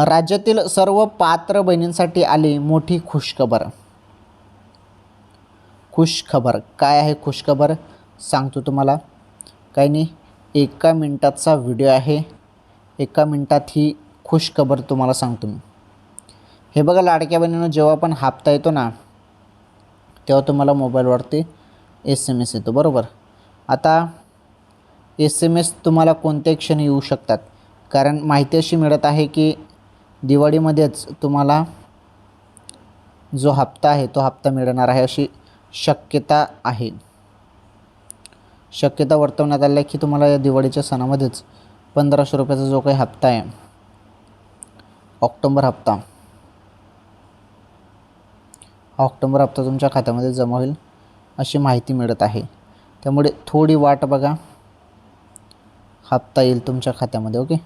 राज्यातील सर्व पात्र बहिणींसाठी आली मोठी खुशखबर. खुशखबर काय आहे? खुशखबर सांगतो तुम्हाला. काही नाही, 1 मिनिटाचा व्हिडिओ आहे. 1 मिनिटात ही खुशखबर तुम्हाला सांगतो मी. हे बघा लाडक्या बहिणींनो, जेव्हा पण हप्ता येतो ना तेव्हा तुम्हाला मोबाईलवरती SMS येतो, बरोबर. आता SMS तुम्हाला कोणत्याही क्षणी येऊ शकतात, कारण माहिती अशी मिळत आहे की दिवाळीमध्येच तुम्हाला जो हप्ता आहे तो हप्ता मिळणार आहे, अशी शक्यता आहे. शक्यता वर्तवण्यात आली आहे की तुम्हाला या दिवाळीच्या सणामध्येच 1500 रुपयाचा जो काही हप्ता आहे, ऑक्टोबर हप्ता तुमच्या खात्यामध्ये जमा होईल अशी माहिती मिळत आहे. त्यामुळे थोडी वाट बघा, हप्ता येईल तुमच्या खात्यामध्ये. ओके.